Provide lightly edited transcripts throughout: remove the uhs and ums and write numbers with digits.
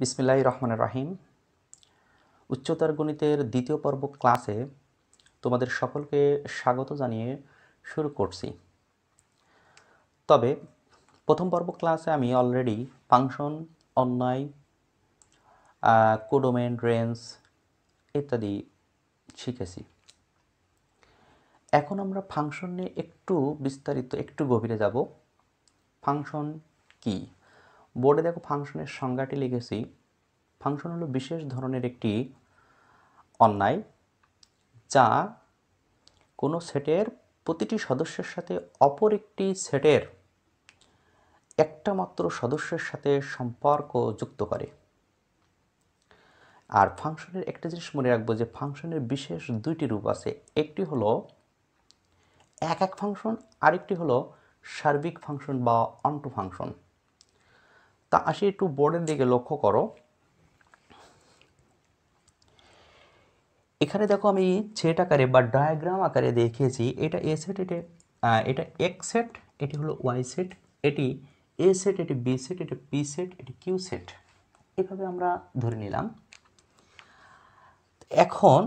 বিসমিল্লাহির রহমানির রহিম। উচ্চতর গণিতের দ্বিতীয় পর্ব ক্লাসে তোমাদের সকলকে স্বাগত জানিয়ে শুরু করছি। তবে প্রথম পর্ব ক্লাসে আমি অলরেডি ফাংশন, অন্যায়, কোডোমেন, রেঞ্জ ইত্যাদি শিখেছি। এখন আমরা ফাংশন নিয়ে একটু বিস্তারিত একটু গভীরে যাব। ফাংশন কি? বোর্ডে দেখো ফাংশনের সংজ্ঞাটি লিখেছি। ফাংশন হলো বিশেষ ধরনের একটি অন্যায় যা কোনো সেটের প্রতিটি সদস্যের সাথে অপর একটি সেটের একটা মাত্র সদস্যের সাথে সম্পর্ক যুক্ত করে। আর ফাংশনের একটা জিনিস মনে রাখবো যে ফাংশনের বিশেষ দুইটি রূপ আছে। একটি হলো এক ফাংশন, আরেকটি হলো সার্বিক ফাংশন বা অন্টু ফাংশন। তা আসি একটু বোর্ডের দিকে লক্ষ্য করো। এখানে দেখো আমি সেট আকারে বা ডায়াগ্রাম আকারে দেখিয়েছি। এটা এ সেট, এটা এক্স সেট, এটি হলো ওয়াই সেট, এটি এ সেট, এটি বি সেট, এটি পি সেট, এটি কিউ সেট। এভাবে আমরা ধরে নিলাম। এখন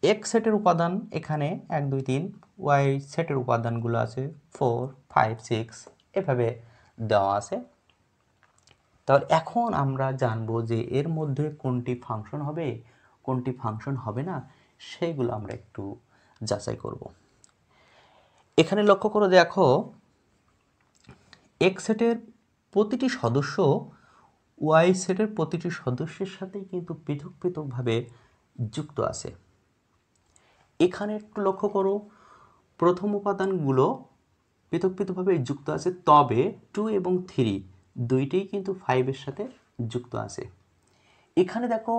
এক্স সেটের উপাদান এখানে 1 2 3, ওয়াই সেটের উপাদানগুলো আছে 4 5 6, এভাবে দেওয়া আছে। তাহলে এখন আমরা জানবো যে এর মধ্যে কোনটি ফাংশন হবে, কোনটি ফাংশন হবে না, সেইগুলো আমরা একটু যাচাই করব। এখানে লক্ষ্য করে দেখো এক্স সেটের প্রতিটি সদস্য ওয়াই সেটের প্রতিটি সদস্যের সাথেই কিন্তু পৃথক পৃথকভাবে যুক্ত আছে। এখানে একটু লক্ষ্য করো, প্রথম উপাদানগুলো পৃথক পৃথকভাবে যুক্ত আছে, তবে 2 এবং 3 দুইটাই কিন্তু 5 এর সাথে যুক্ত আছে। এখানে দেখো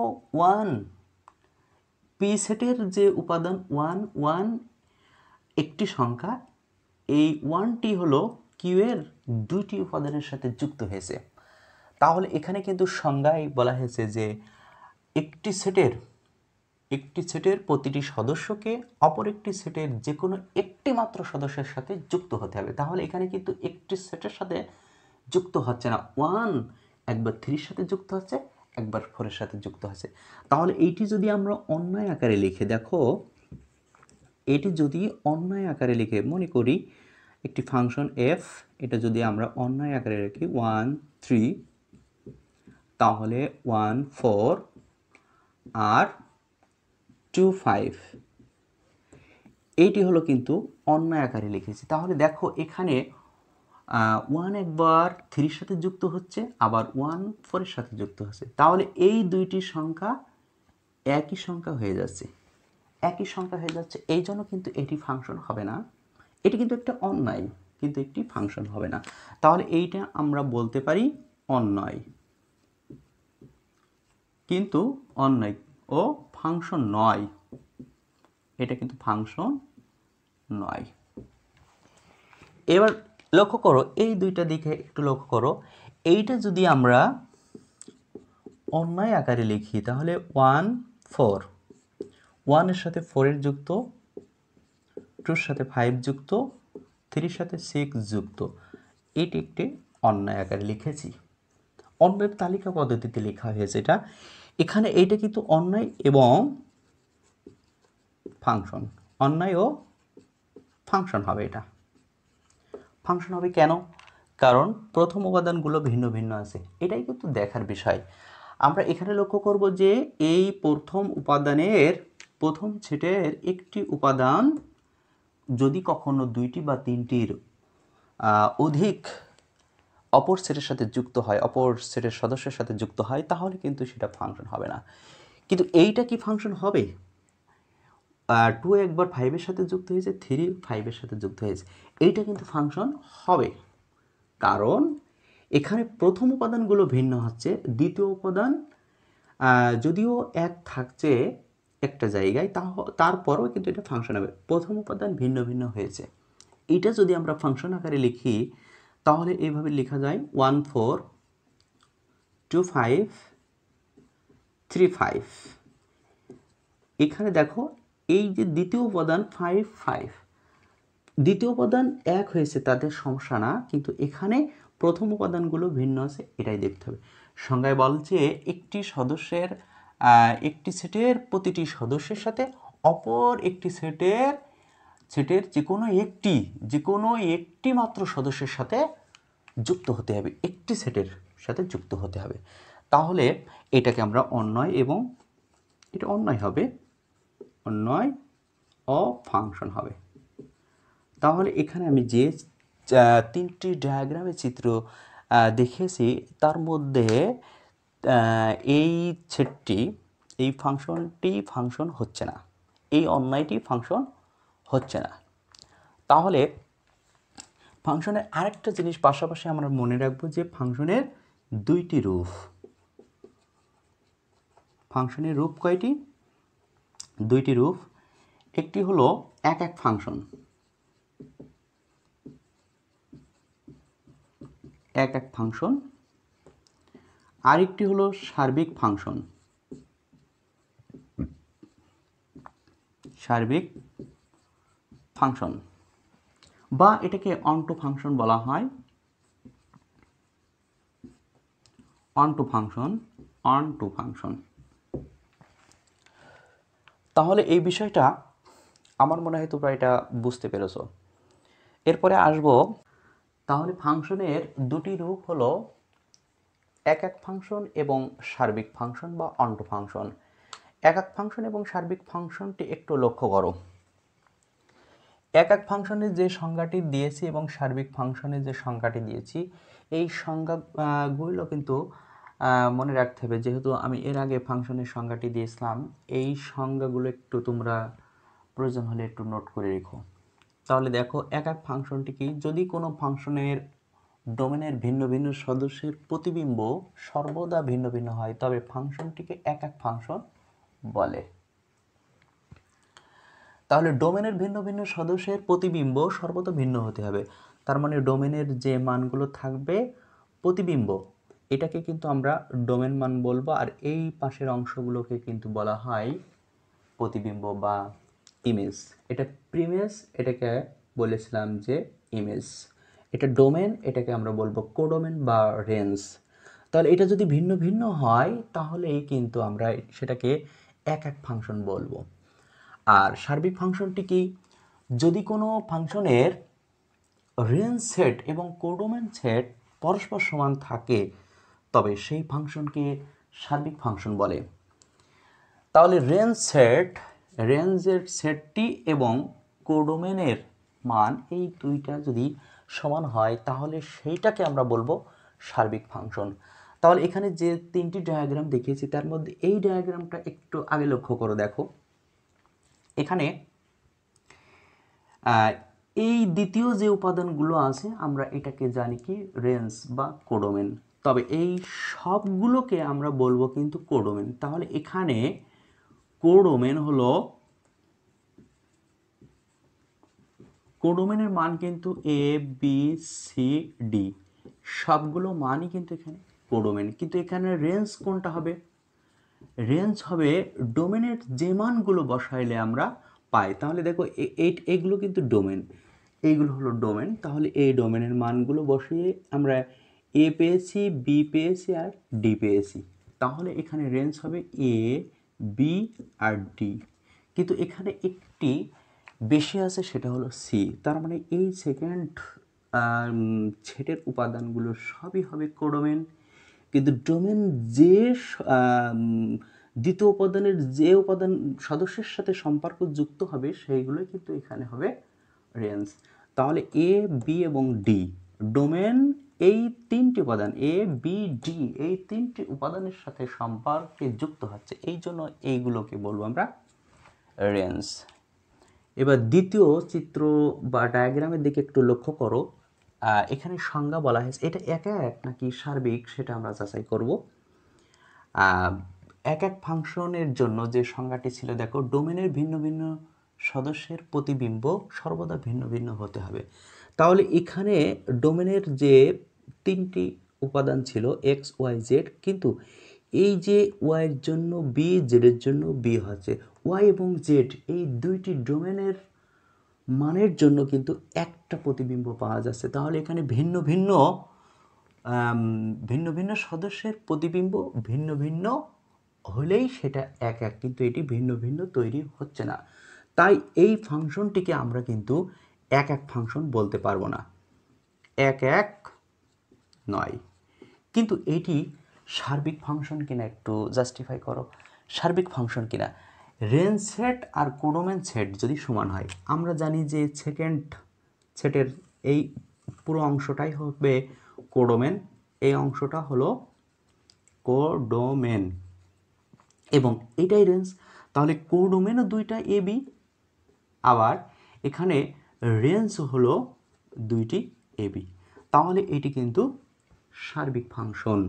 1 পি সেটের যে উপাদান 1 একটি সংখ্যা, এই 1টি হলো কিউ এর দুইটি উপাদানের সাথে যুক্ত হয়েছে। তাহলে এখানে কিন্তু সংজ্ঞায় বলা হয়েছে যে একটি সেটের প্রতিটি সদস্যকে অপর একটি সেটের যে কোনো একটি মাত্র সদস্যের সাথে যুক্ত হতে হবে। তাহলে এখানে কিন্তু একটি সেটের সাথে যুক্ত হচ্ছে না, 1 একবার 3 সাথে যুক্ত হচ্ছে, একবার 4 এর সাথে যুক্ত হচ্ছে। তাহলে এইটি যদি আমরা অন্যায় আকারে লিখে দেখো, এটি যদি অন্যায় আকারে লিখে মনে করি একটি ফাংশন এফ, এটা যদি আমরা অন্যায় আকারে রাখি 1 3, তাহলে 1 4 আর 2 5, এইটি হলো কিন্তু অন্যায় আকারে লিখেছি। তাহলে দেখো এখানে 1 একবার 3 সাথে যুক্ত হচ্ছে, আবার 1 4 এর সাথে যুক্ত হচ্ছে। তাহলে এই দুইটি সংখ্যা একই সংখ্যা হয়ে যাচ্ছে, এই জন্য কিন্তু এটি ফাংশন হবে না। এটি কিন্তু একটা অন্যায়, কিন্তু একটি ফাংশন হবে না। তাহলে এইটা আমরা বলতে পারি অন্যায়, কিন্তু অন্যায় ও ফাংশন নয়। এটা কিন্তু ফাংশন নয়। এবার লক্ষ্য করো এই দুইটা দিকে একটু লক্ষ্য করো। এইটা যদি আমরা অন্যায় আকারে লিখি তাহলে 1 4, 1 এর সাথে 4 এর যুক্ত, 2 এর সাথে 5 যুক্ত, 3 এর সাথে 6 যুক্ত, এটি একটি অন্যায় আকারে লিখেছি। অন্যায়ের তালিকা পদ্ধতিতে লেখা হয়েছে এটা। এখানে এইটা কিন্তু অন্যায় এবং ফাংশন, অন্যায় ও ফাংশন হবে। এটা ফাংশন হবে কেন? কারণ প্রথম উপাদানগুলো ভিন্ন ভিন্ন আছে, এটাই কিন্তু দেখার বিষয়। আমরা এখানে লক্ষ্য করব যে এই প্রথম উপাদানের প্রথম সেটের একটি উপাদান যদি কখনো 2টি বা 3টির অধিক অপর সেটের সাথে যুক্ত হয়, অপর সেটের সদস্যের সাথে যুক্ত হয়, তাহলে কিন্তু সেটা ফাংশন হবে না। কিন্তু এইটা কি ফাংশন হবে? 2 একবার 5 এর সাথে যুক্ত হয়েছে, 3 5 এর সাথে যুক্ত হয়েছে, এইটা কিন্তু ফাংশন হবে। কারণ এখানে প্রথম উপাদানগুলো ভিন্ন হচ্ছে, দ্বিতীয় উপাদান যদিও এক থাকছে একটা জায়গায়, তারপরেও কিন্তু এটা ফাংশন হবে। প্রথম উপাদান ভিন্ন ভিন্ন হয়েছে। এটা যদি আমরা ফাংশন আকারে লিখি তাহলে এইভাবে লেখা যায় 1 4 2 5 3 5। এখানে দেখো এই যে দ্বিতীয় উপাদান 5 5, দ্বিতীয় উপাদান এক হয়েছে, তাদের সমস্যা না, কিন্তু এখানে প্রথম উপাদানগুলো ভিন্ন আছে, এটাই দেখতে হবে। সংজ্ঞায় বলছে একটি সদস্যের একটি সেটের প্রতিটি সদস্যের সাথে অপর একটি সেটের যে কোনো একটি মাত্র সদস্যের সাথে যুক্ত হতে হবে, একটি সেটের সাথে যুক্ত হতে হবে। তাহলে এটাকে আমরা অন্বয়, এবং এটা অন্বয় হবে, অন্বয় ও ফাংশন হবে। তাহলে এখানে আমি যে তিনটি ডায়াগ্রামের চিত্র দেখেছি তার মধ্যে এই সেটটি, এই ফাংশনটি ফাংশন হচ্ছে না, এই অন্যয়টি ফাংশন হচ্ছে না। তাহলে ফাংশনের আরেকটা জিনিস পাশাপাশি আমরা মনে রাখবো যে ফাংশনের দুইটি রূপ। ফাংশনের রূপ কয়টি? দুইটি রূপ। একটি হলো এক এক ফাংশন, এক এক ফাংশন, আরেকটি হলো সার্বিক ফাংশন, সার্বিক ফাংশন, বা এটাকে অন্টো ফাংশন বলা হয়, অন্টো ফাংশন, অন্টো ফাংশন। তাহলে এই বিষয়টা আমার মনে হয় তোমরা এটা বুঝতে পেরেছো। এরপরে আসবো, তাহলে ফাংশনের দুটি রূপ হলো এক এক ফাংশন এবং সার্বিক ফাংশন বা অন্টো ফাংশন। এক এক ফাংশন এবং সার্বিক ফাংশনটি একটু লক্ষ্য করো। এক এক ফাংশনের যে সংজ্ঞাটি দিয়েছি এবং সার্বিক ফাংশনের যে সংজ্ঞাটি দিয়েছি, এই সংজ্ঞাগুলো কিন্তু মনে রাখতে হবে, যেহেতু আমি এর আগে ফাংশনের সংজ্ঞাটি দিয়েছিলাম। এই সংজ্ঞাগুলো একটু তোমরা প্রয়োজন হলে একটু নোট করে রেখো। তাহলে দেখো, এক এক ফাংশনটি কি? যদি কোনো ফাংশনের ডোমেনের ভিন্ন ভিন্ন সদস্যের প্রতিবিম্ব সর্বদা ভিন্ন ভিন্ন হয় তবে ফাংশনটিকে এক এক ফাংশন বলে। তাহলে ডোমেনের ভিন্ন ভিন্ন সদস্যের প্রতিবিম্ব সর্বদা ভিন্ন হতে হবে, তার মানে ডোমেনের যে মানগুলো থাকবে প্রতিবিম্ব, এটাকে কিন্তু আমরা ডোমেন মান বলবো, আর এই পাশের অংশগুলোকে কিন্তু বলা হয় প্রতিবিম্ব বা ইমেজ। এটা প্রিমেজ, এটাকে বলেছিলাম যে ইমেজ। এটা ডোমেন, এটাকে আমরা বলবো কোডোমেন বা রেঞ্জ। তাহলে এটা যদি ভিন্ন ভিন্ন হয় তাহলেই কিন্তু আমরা সেটাকে এক এক ফাংশন বলবো। আর সার্বিক ফাংশনটি কি? যদি কোনো ফাংশনের রেঞ্জ সেট এবং কোডোমেন সেট পরস্পর সমান থাকে তবে সেই ফাংশনকে সার্বিক ফাংশন বলে। তাহলে রেঞ্জের সেটটি এবং কোডোমেনের মান এই দুইটা যদি সমান হয় তাহলে সেইটাকে আমরা বলবো সার্বিক ফাংশন। তাহলে এখানে যে তিনটি ডায়াগ্রাম দেখিয়েছি তার মধ্যে এই ডায়াগ্রামটা একটু আগে লক্ষ্য করে দেখো। এখানে এই দ্বিতীয় যে উপাদানগুলো আছে আমরা এটাকে জানি কি রেঞ্জ বা কোডোমেন, তবে এই সবগুলোকে আমরা বলবো কিন্তু কোডোমেন। তাহলে এখানে কোডোমেন হলো, কোডোমেনের মান কিন্তু এ বি সি ডি সবগুলো মানই কিন্তু এখানে কোডোমেন। কিন্তু এখানে রেঞ্জ কোনটা হবে? রেঞ্জ হবে ডোমেনের যে মানগুলো বসাইলে আমরা পাই। তাহলে দেখো এইগুলো কিন্তু ডোমেন, এইগুলো হলো ডোমেন। তাহলে এই ডোমেনের মানগুলো বসিয়ে আমরা এ পেয়েছি, বি পেয়েছি আর ডি পেয়েছি। তাহলে এখানে রেঞ্জ হবে এ, বি আর ডি। কিন্তু এখানে একটি বেশি আছে, সেটা হলো সি। তার মানে এই সেকেন্ড সেটের উপাদানগুলো সবই হবে কোডোমেন। কিন্তু ডোমেন যে দ্বিতীয় উপাদানের যে উপাদান সদস্যের সাথে সম্পর্ক যুক্ত হবে সেইগুলোই কিন্তু এখানে হবে রেঞ্জ। তাহলে এ, বি এবং ডি ডোমেন, এই তিনটি উপাদান এ, বি, ডি এই তিনটি উপাদানের সাথে সম্পর্কে যুক্ত হচ্ছে, এই জন্য এইগুলোকে বলবো আমরা রেঞ্জ। এবার দ্বিতীয় চিত্র বা ডায়াগ্রামের দিকে একটু লক্ষ্য করো। এখানে সংজ্ঞা বলা হয়েছে, এটা এক এক নাকি সার্বিক সেটা আমরা যাচাই করব। এক এক ফাংশনের জন্য যে সংজ্ঞাটি ছিল, দেখো, ডোমেনের ভিন্ন ভিন্ন সদস্যের প্রতিবিম্ব সর্বদা ভিন্ন ভিন্ন হতে হবে। তাহলে এখানে ডোমেনের যে তিনটি উপাদান ছিল এক্স, ওয়াই, জেড, কিন্তু এই যে ওয়াইয়ের জন্য বি, জেডের জন্য বি হচ্ছে, ওয়াই এবং জেড এই দুইটি ডোমেনের মানের জন্য কিন্তু একটা প্রতিবিম্ব পাওয়া যাচ্ছে। তাহলে এখানে ভিন্ন ভিন্ন ভিন্ন ভিন্ন সদস্যের প্রতিবিম্ব ভিন্ন ভিন্ন হলেই সেটা এক এক, কিন্তু এটি ভিন্ন ভিন্ন তৈরি হচ্ছে না। তাই এই ফাংশনটিকে আমরা কিন্তু এক এক ফাংশন বলতে পারবো না, এক এক নয়। কিন্তু এটি সার্বিক ফাংশন কিনা একটু জাস্টিফাই করো, সার্বিক ফাংশন কিনা। রেঞ্জ সেট আর কোডোমেন সেট যদি সমান হয়, আমরা জানি যে সেকেন্ড সেটের এই পুরো অংশটাই হবে কোডোমেন, এই অংশটা হলো কোডোমেন এবং এটাই রেঞ্জ। তাহলে কোডোমেনও দুইটা এ বি, আবার এখানে রেঞ্জ হলো দুইটি এ বি, তাহলে এটি কিন্তু সার্বিক ফাংশন।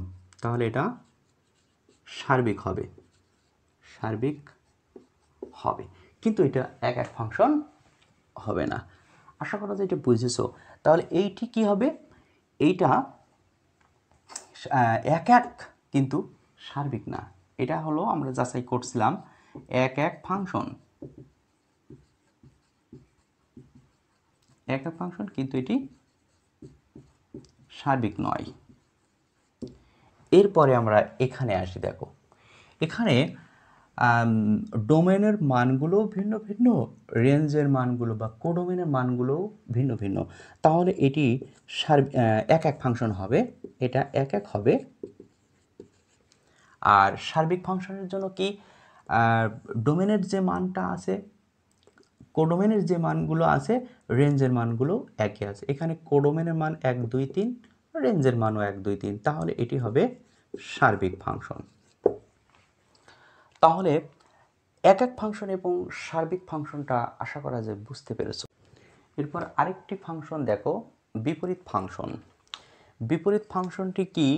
তাহলে এটা সার্বিক হবে, সার্বিক হবে, কিন্তু এটা এক এক ফাংশন হবে না। আশা করা যায় এটা বুঝেছো। তাহলে এইটি কি হবে, এইটা এক এক কিন্তু সার্বিক না। এটা হলো আমরা যাচাই করছিলাম এক এক ফাংশন, এক এক ফাংশন, কিন্তু এটি সার্বিক নয়। এরপরে আমরা এখানে আসি, দেখো এখানে ডোমেনের মানগুলো ভিন্ন ভিন্ন, রেঞ্জের মানগুলো বা কোডোমেনের মানগুলো ভিন্ন ভিন্ন, তাহলে এটি এক এক ফাংশন হবে, এটা এক এক হবে। আর সার্বিক ফাংশনের জন্য কি ডোমেনের যে মানটা আছে, কোডোমেনের যে মানগুলো আছে রেঞ্জের মানগুলো একই আছে। এখানে কোডোমেনের মান 1 2 3, রেঞ্জের মানও 1 2 3, তাহলে এটি হবে সার্বিক ফাংশন। তাহলে এক এক ফাংশন এবং সার্বিক ফাংশনটা আশা করা যায় বুঝতে পেরেছো। এরপর আরেকটি ফাংশন দেখো, বিপরীত ফাংশন। বিপরীত ফাংশনটি কি?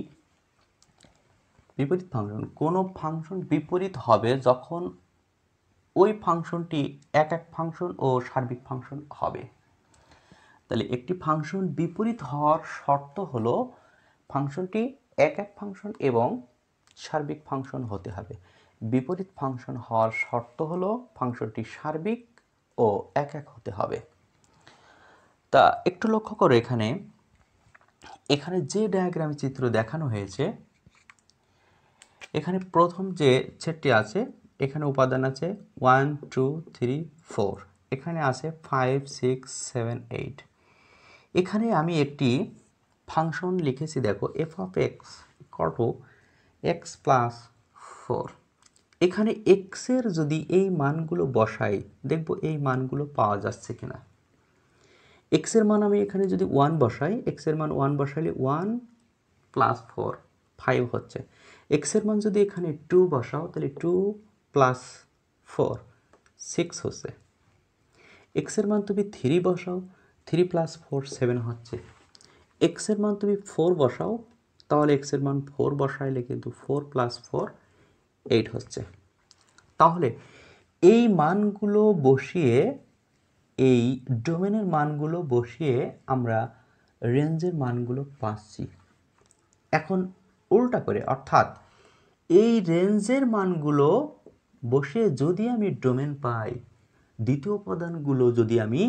বিপরীত ফাংশন, কোনো ফাংশন বিপরীত হবে যখন ওই ফাংশনটি এক এক ফাংশন ও সার্বিক ফাংশন হবে। তাহলে একটি ফাংশন বিপরীত হওয়ার শর্ত হলো ফাংশনটি এক এক ফাংশন এবং সার্বিক ফাংশন হতে হবে। বিপরীত ফাংশন হওয়ার শর্ত হলো ফাংশনটি সার্বিক ও এক এক হতে হবে। তা একটু লক্ষ্য করো, এখানে এখানে যে ডায়াগ্রামে চিত্র দেখানো হয়েছে, এখানে প্রথম যে সেটটি আছে, এখানে উপাদান আছে 1 2 3 4, এখানে আছে 5 6 7 8। এখানে আমি একটি ফাংশন লিখেছি, দেখো F of x equal two x plus 4। এখানে এক্সের যদি এই মানগুলো বসাই, দেখব এই মানগুলো পাওয়া যাচ্ছে কিনা। এক্সের মান আমি এখানে যদি 1 বসাই, এক্সের মান 1 বসাইলে 1 প্লাস 4 5 হচ্ছে। এক্সের মান যদি এখানে 2 বসাও, তাহলে 2 প্লাস 4 6 হচ্ছে। এক্সের মান তুমি 3 বসাও, 3 প্লাস 4 7 হচ্ছে। এক্সের মান তুমি 4 বসাও, তাহলে এক্সের মান 4 বসাইলে কিন্তু 4 প্লাস 4 8 হচ্ছে। তাহলে এই মানগুলো বসিয়ে, এই ডোমেনের মানগুলো বসিয়ে আমরা রেঞ্জের মানগুলো পাচ্ছি। এখন উল্টা করে, অর্থাৎ এই রেঞ্জের মানগুলো বসিয়ে যদি আমি ডোমেন পাই, দ্বিতীয় উপাদানগুলো যদি আমি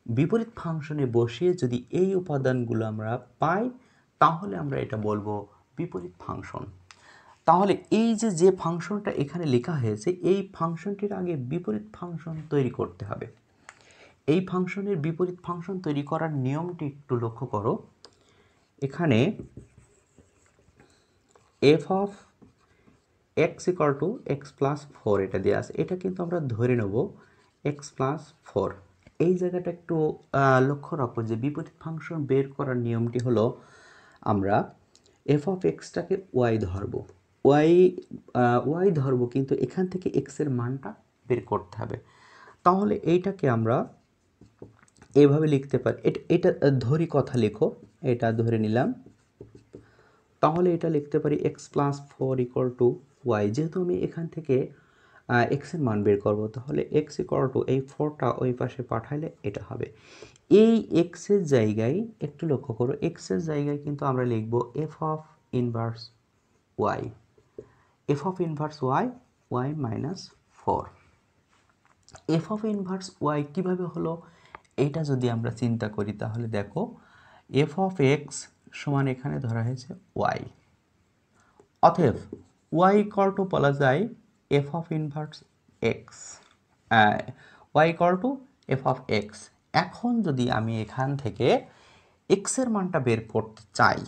বিপরীত ফাংশনে বসিয়ে যদি এই উপাদানগুলো আমরা পাই, তাহলে আমরা এটা বলবো বিপরীত ফাংশন। তাহলে এই যে ফাংশনটা এখানে লেখা হয়েছে, এই ফাংশনটির আগে বিপরীত ফাংশন তৈরি করতে হবে। এই ফাংশনের বিপরীত ফাংশন তৈরি করার নিয়মটি একটু লক্ষ্য করো। এখানে F of x equal two x plus 4 এটা দেওয়া আছে, এটা কিন্তু আমরা ধরে নেব এক্স প্লাস 4। এই জায়গাটা একটু লক্ষ্য রাখো যে বিপরীত ফাংশন বের করার নিয়মটি হলো, আমরা এফ অফ এক্সটাকে ওয়াই ধরবো, ওয়াই ধরবো, কিন্তু এখান থেকে এক্সের মানটা বের করতে হবে। তাহলে এইটাকে আমরা এভাবে লিখতে পারি, এটা ধরি, কথা লেখো, এটা ধরে নিলাম। তাহলে এটা লিখতে পারি x plus 4 equal to y. যেহেতু আমি এখান থেকে এক্সের মান বের করবো, তাহলে এক্স ইকুয়াল টু এই 4টা ওই পাশে পাঠাইলে এটা হবে। এই এক্সের জায়গায় একটু লক্ষ্য করো, এক্সের জায়গায় কিন্তু আমরা লিখব f of inverse y, f of inverse y, y minus 4। F of inverse y কীভাবে হলো এটা যদি আমরা চিন্তা করি, তাহলে দেখো এফ অফ এক্স সমান এখানে ধরা হয়েছে ওয়াই। অতএব ওয়াই ইকুয়াল টু বলা যায় f of inverse x, y equal to f of x. এখন যদি আমি এখান থেকে এক্সের মানটা বের করতে চাই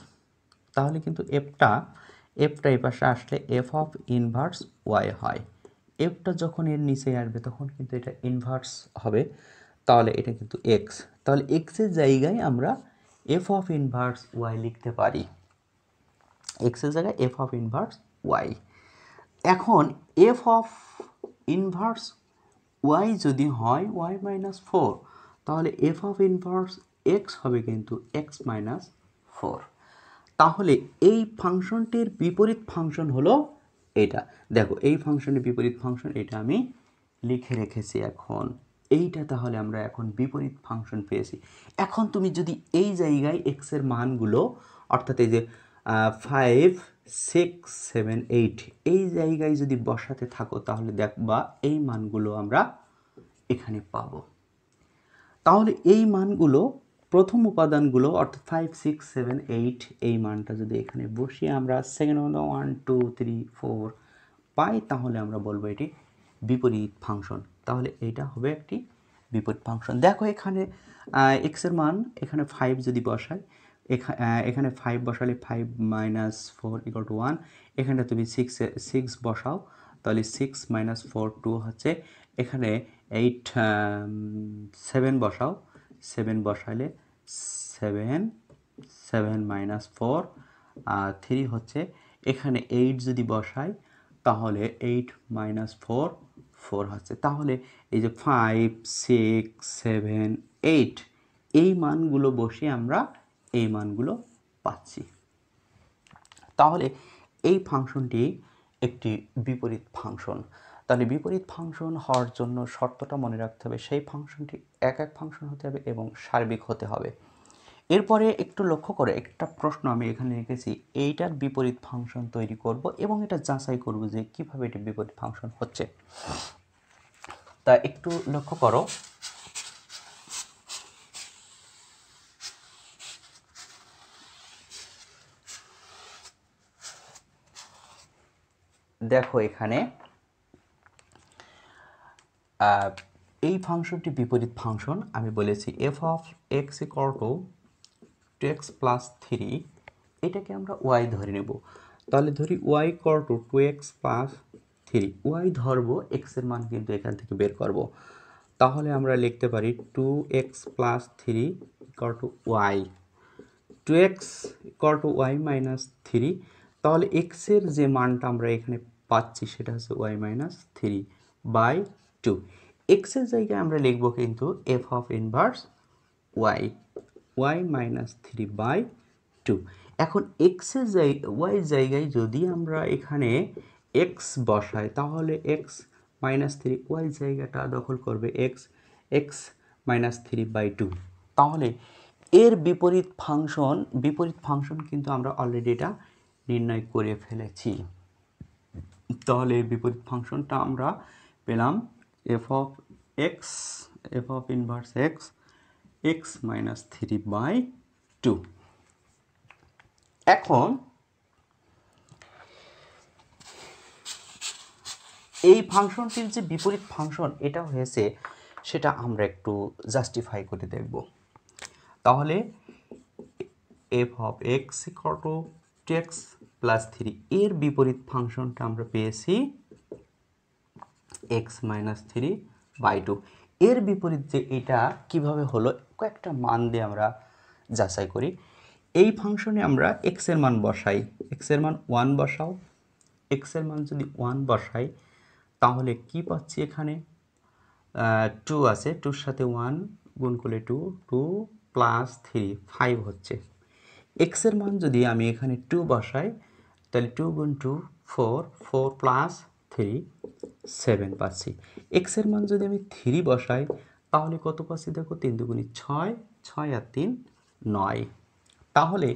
তাহলে কিন্তু এফটা এই পাশে আসলে এফ অফ ইনভার্স ওয়াই হয়। এফটা যখন এর নিচে আসবে তখন কিন্তু এটা ইনভার্স হবে, তাহলে এটা কিন্তু এক্স। তাহলে এক্সের জায়গায় আমরা এফ অফ ইনভার্স ওয়াই লিখতে পারি, এক্সের জায়গায় এফ অফ ইনভার্স ওয়াই। এখন এফ অফ ইনভার্স ওয়াই যদি হয় ওয়াই মাইনাস ফোর, তাহলে এফ অফ ইনভার্স এক্স হবে কিন্তু এক্স মাইনাস ফোর। তাহলে এই ফাংশনটির বিপরীত ফাংশন হলো এটা। দেখো এই ফাংশনের বিপরীত ফাংশন এটা আমি লিখে রেখেছি। এখন এইটা তাহলে আমরা এখন বিপরীত ফাংশন পেয়েছি। এখন তুমি যদি এই জায়গায় এক্সের মানগুলো অর্থাৎ এই যে 5, 6, 7, 8 এই জায়গায় যদি বসাতে থাকো তাহলে দেখবা এই মানগুলো আমরা এখানে পাবো। তাহলে এই মানগুলো প্রথম উপাদানগুলো অর্থাৎ 5, 6, 7, 8 এই মানটা যদি এখানে বসিয়ে আমরা সেকেন্ড 1, 2, 3, 4 পাই তাহলে আমরা বলবো এটি বিপরীত ফাংশন। তাহলে এইটা হবে একটি বিপরীত ফাংশন। দেখো এখানে এক্সের মান এখানে 5 যদি বসাই, এখানে 5 বসালে 5 মাইনাস 4 ইকুয়াল টু 1। এখানে তুমি 6 বসাও তাহলে 6 মাইনাস 4 2 হচ্ছে। এখানে 7 বসাও, 7 বসালে 7 মাইনাস 4 3 হচ্ছে। এখানে 8 যদি বসাই তাহলে 8 মাইনাস 4 4 হচ্ছে। তাহলে এই যে 5, 6, 7, 8 এই মানগুলো বসিয়ে আমরা এই মানগুলো পাচ্ছি। তাহলে এই ফাংশনটি একটি বিপরীত ফাংশন। তাহলে বিপরীত ফাংশন হওয়ার জন্য শর্তটা মনে রাখতে হবে, সেই ফাংশনটি এক ফাংশন হতে হবে এবং সার্বিক হতে হবে। এরপরে একটু লক্ষ্য করে একটা প্রশ্ন আমি এখানে রেখেছি, এইটার বিপরীত ফাংশন তৈরি করব এবং এটা যাচাই করব যে কিভাবে এটি বিপরীত ফাংশন হচ্ছে। তা একটু লক্ষ্য করো, দেখো এখানে এই ফাংশনটি বিপরীত ফাংশন। আমি বলেছি f of x equal to 2x plus 3, এটাকে আমরা ওয়াই ধরে নেব। তাহলে ধরি y equal to 2x plus 3, y ধরবো, এক্সের মান কিন্তু এখান থেকে বের করব। তাহলে আমরা লিখতে পারি 2x plus 3 equal to y, 2x equal to y minus 3। তাহলে এক্সের যে মানটা আমরা এখানে পাচ্ছি সেটা হচ্ছে ওয়াই মাইনাস 3 বাই 2। এক্সের জায়গায় আমরা লিখবো কিন্তু f of inverse y, y minus 3 by 2। এখন এক্সের ওয়াই জায়গায় যদি আমরা এখানে এক্স বসাই তাহলে এক্স মাইনাস 3 ওয়াই জায়গাটা দখল করবে এক্স মাইনাস 3 বাই 2। তাহলে এর বিপরীত ফাংশন কিন্তু আমরা অলরেডি এটা নির্ণয় করে ফেলেছি। তাহলে এর বিপরীত ফাংশনটা আমরা পেলাম f of inverse x minus 3 by 2। এখন এই ফাংশনটির যে বিপরীত ফাংশন এটা হয়েছে সেটা আমরা একটু জাস্টিফাই করে দেখব। তাহলে F of x equal to 2x plus 3 এর বিপরীত ফাংশনটা আমরা পেয়েছি এক্স মাইনাস 3 বাই 2। এর বিপরীত যে এটা কিভাবে হলো কয়েকটা মান দিয়ে আমরা যাচাই করি। এই ফাংশনে আমরা এক্স এর মান বসাই, এক্স এর মান 1 বসাও, এক্স এর মান যদি 1 বসাই তাহলে কি পাচ্ছি, এখানে 2 আছে, 2 সাথে 1 গুণ করলে 2 প্লাস 3 5 হচ্ছে। এক্স এর মান যদি আমি এখানে 2 বসাই তাহলে 2 গুণ 2 4 প্লাস 3 7 পাচ্ছি। এক্স এর মান যদি আমি 3 বসাই তাহলে কত পাচ্ছি, দেখো 3 দুগুণে 6, 6 আর 3 9। তাহলে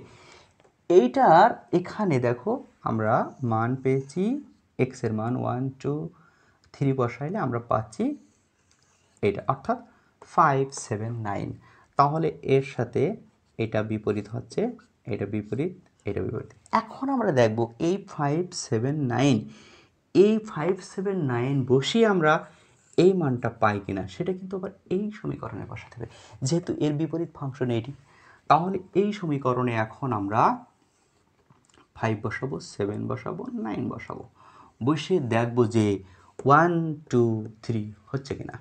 এইটার এখানে দেখো আমরা মান পেয়েছি, এক্স এর মান 1 2 3 বসাইলে আমরা পাচ্ছি এটা, অর্থাৎ 5 7 9। তাহলে এর সাথে এটা বিপরীত হচ্ছে এটা বিপরীত, এটা বিপরীত। এখন আমরা দেখব এই 579, এই 579 বসিয়ে আমরা এই মানটা পাই কিনা, সেটা কিন্তু আবার এই সমীকরণে বসাতে হবে, যেহেতু এর বিপরীত ফাংশন এটি। তাহলে এই সমীকরণে এখন আমরা 5 বসাবো, 7 বসাবো, 9 বসাবো, বসিয়ে দেখব যে 1 2 3 হচ্ছে কিনা।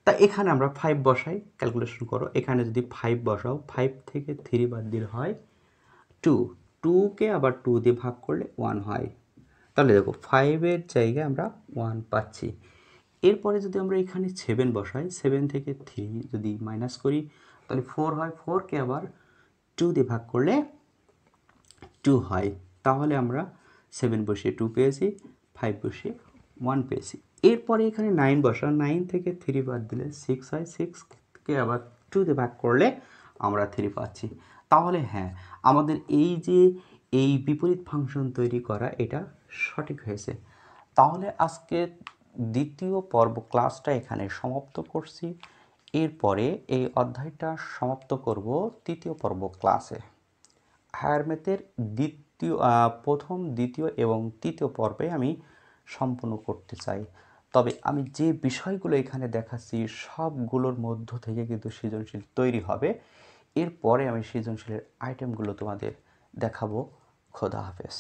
তা এখানে আমরা 5 বসাই, ক্যালকুলেশন করো। এখানে যদি 5 বসাও, 5 থেকে 3 বাদ দিলে হয় 2, 2কে আবার 2 দিয়ে ভাগ করলে 1 হয়। তাহলে দেখো 5-এর জায়গায় আমরা 1 পাচ্ছি। এরপরে যদি আমরা এখানে 7 বসাই, 7 থেকে 3 যদি মাইনাস করি তাহলে 4 হয়, 4কে আবার 2 দিয়ে ভাগ করলে 2 হয়। তাহলে আমরা 7 বসিয়ে 2 পেয়েছি, 5 বসিয়ে 1 পেয়েছি। এরপরে এখানে 9 বসা, 9 থেকে 3 বাদ দিলে 6 হয়, 6কে আবার 2 দিয়ে ভাগ করলে আমরা 3 পাচ্ছি। তাহলে হ্যাঁ, আমাদের এই যে এই বিপরীত ফাংশন তৈরি করা, এটা সঠিক হয়েছে। তাহলে আজকে দ্বিতীয় পর্ব ক্লাসটা এখানে সমাপ্ত করছি। এরপরে এই অধ্যায়টা সমাপ্ত করব তৃতীয় পর্ব ক্লাসে। হায়ার ম্যাথের প্রথম, দ্বিতীয় এবং তৃতীয় পর্বে আমি সম্পূর্ণ করতে চাই। তবে আমি যে বিষয়গুলো এখানে দেখাচ্ছি সবগুলোর মধ্য থেকে কিন্তু সৃজনশীল তৈরি হবে। এরপরে আমি সৃজনশীলের আইটেমগুলো তোমাদের দেখাবো। খোদা হাফেজ।